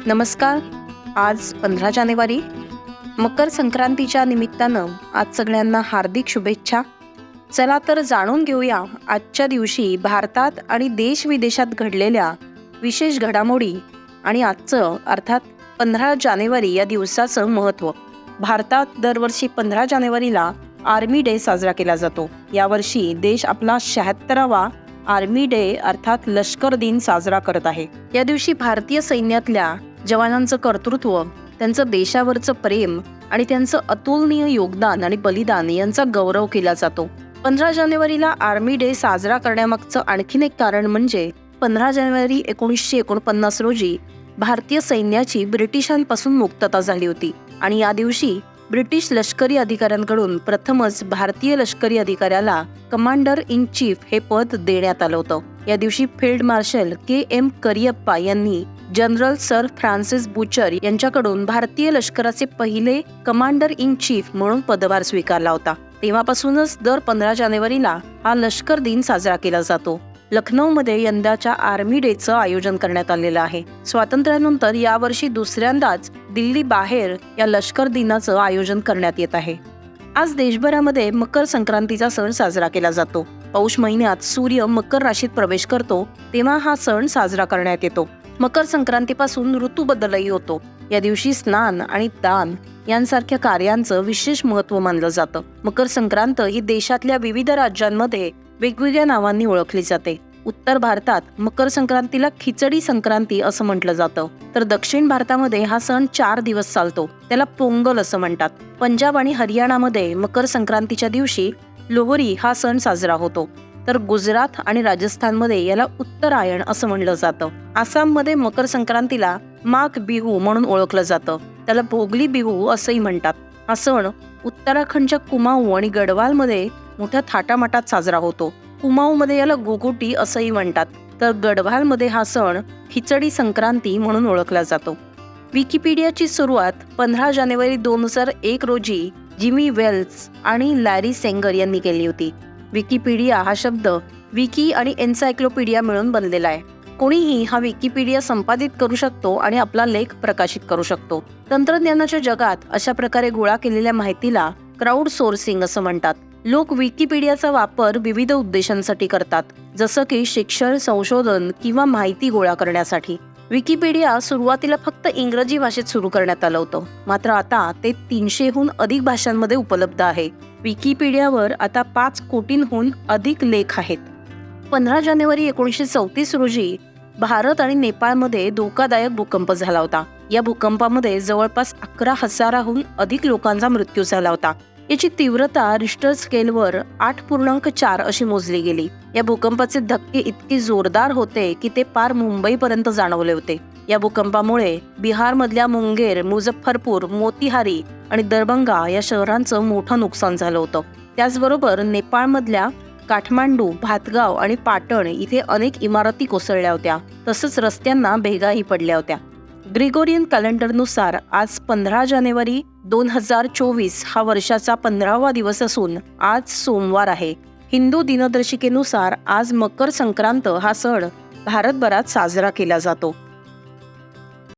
नमस्कार. आज 15 जानेवारी मकर संक्रांतीच्या निमित्तानं आज सगळ्यांना हार्दिक शुभेच्छा. चला तर जाणून घेऊया आजच्या दिवशी भारतात आणि देश विदेशात घडलेल्या विशेष घडामोडी आणि आजचं अर्थात 15 जानेवारी या दिवसाचं महत्त्व. भारतात दरवर्षी 15 जानेवारीला आर्मी डे साजरा केला जातो. यावर्षी देश आपला 76वा आर्मी डे अर्थात लष्कर दिन साजरा करत आहे. या दिवशी भारतीय सैन्यातल्या जवानांचं कर्तृत्व, त्यांचं देशावरचं प्रेम आणि त्यांचं अतुलनीय योगदान आणि बलिदान यांचा गौरव केला जातो. 15 जानेवारीला आर्मी डे साजरा करण्यामागचं आणखीन एक कारण म्हणजे 15 जानेवारी 1949 रोजी भारतीय सैन्याची ब्रिटिशांपासून मुक्तता झाली होती आणि या दिवशी ब्रिटिश लष्करी अधिकाऱ्यांकडून प्रथमच भारतीय लष्करी अधिकाऱ्याला कमांडर इन चीफ हे पद देण्यात आलं होतं. या दिवशी फील्ड मार्शल के.एम. करियप्पा यांनी जनरल सर फ्रान्सिस बुचर यांच्याकडून भारतीय लष्कराचे पहिले कमांडर इन चीफ म्हणून पदभार स्वीकारला होता. तेव्हापासूनच दर 15 जानेवारीला हा लष्कर दिन साजरा केला जातो. लखनौमध्ये यंदाच्या आर्मी डेचं आयोजन करण्यात आलेलं आहे. स्वातंत्र्यानंतर यावर्षी दुसऱ्यांदाच दिल्ली बाहेर या लष्कर दिनाचं आयोजन करण्यात येत आहे. आज देशभरामध्ये मकर संक्रांतीचा सण साजरा केला जातो. पौष महिन्यात सूर्य मकर राशीत प्रवेश करतो तेव्हा हा सण साजरा करण्यात येतो. मकर संक्रांतीपासून ऋतू बदलही होतो. या दिवशी स्नान आणि दान यांसारख्या कार्यांचं विशेष महत्त्व मानलं जातं. मकर संक्रांत ही देशातल्या विविध राज्यांमध्ये वेगवेगळ्या नावांनी ओळखली जाते. उत्तर भारतात मकर संक्रांतीला खिचडी संक्रांती असं म्हटलं जातं, तर दक्षिण भारतामध्ये हा सण 4 दिवस चालतो. त्याला पोंगल असं म्हणतात. पंजाब आणि हरियाणामध्ये मकर संक्रांतीच्या दिवशी लोहरी हा सण साजरा होतो, तर गुजरात आणि राजस्थानमध्ये याला उत्तरायण असं म्हणलं जातं. आसाममध्ये मकर संक्रांतीला माघ बिहू म्हणून ओळखलं जातं. त्याला भोगली बिहू असंही म्हणतात. हा सण उत्तराखंडच्या कुमाऊ आणि गढवालमध्ये मोठ्या थाटामाटात साजरा होतो. कुमाऊमध्ये याला गुगुटी असंही म्हणतात, तर गढवालमध्ये हा सण खिचडी संक्रांती म्हणून ओळखला जातो. विकिपीडियाची सुरुवात 15 जानेवारी 2001 रोजी जिमी वेल्स आणि लॅरी सेंगर यांनी केली होती. विकिपीडिया हा शब्द विकी आणि एन्सायक्लोपीडिया मिळून बनलेला आहे. कोणीही हा विकिपीडिया संपादित करू शकतो आणि आपला लेख प्रकाशित करू शकतो. तंत्रज्ञानाच्या जगात अशा प्रकारे गोळा केलेल्या माहितीला क्राऊड सोर्सिंग असं म्हणतात. लोक विकिपीडियाचा वापर विविध उद्देशांसाठी करतात, जसं की शिक्षण, संशोधन किंवा माहिती गोळा करण्यासाठी. विकिपीडिया सुरुवातीला फक्त इंग्रजी भाषेत सुरू करण्यात आलं होतं, मात्र आता ते 300हून अधिक भाषांमध्ये उपलब्ध आहे. विकिपीडियावर आता 5 कोटींहून अधिक लेख आहेत. 15 जानेवारी 1934 रोजी भारत आणि नेपाळमध्ये धोकादायक भूकंप झाला होता. या भूकंपामध्ये जवळपास 11,000हून अधिक लोकांचा मृत्यू झाला होता. याची तीव्रता रिश्टर स्केलवर 8.4 अशी मोजली गेली. या भूकंपाचे धक्के इतके जोरदार होते की ते पार मुंबईपर्यंत जाणवले होते. या भूकंपामुळे बिहारमधल्या मुंगेर, मुझफ्फरपूर, मोतीहारी आणि दरभंगा या शहरांचं मोठं नुकसान झालं होतं. त्याचबरोबर नेपाळमधल्या काठमांडू, भातगाव आणि पाटण इथे अनेक इमारती कोसळल्या होत्या. तसंच रस्त्यांना भेगाही पडल्या होत्या. ग्रेगोरियन कॅलेंडरनुसार आज 15 जानेवारी 2024 हा वर्षाचा 15वा दिवस असून आज सोमवार आहे. हिंदू दिनदर्शिकेनुसार आज मकर संक्रांत हा सण भारतभरात साजरा केला जातो.